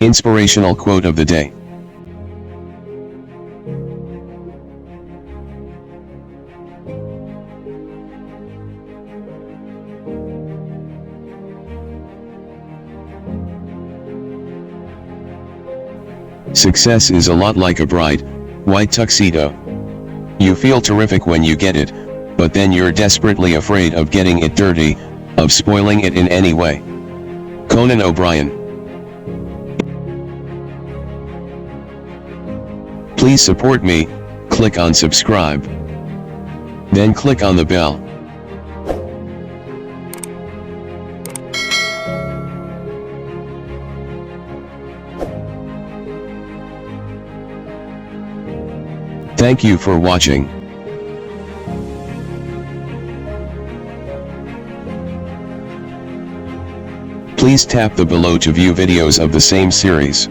Inspirational quote of the day. Success is a lot like a bright, white tuxedo. You feel terrific when you get it, but then you're desperately afraid of getting it dirty, of spoiling it in any way. Conan O'Brien. Please support me, click on subscribe. Then click on the bell. Thank you for watching. Please tap the below to view videos of the same series.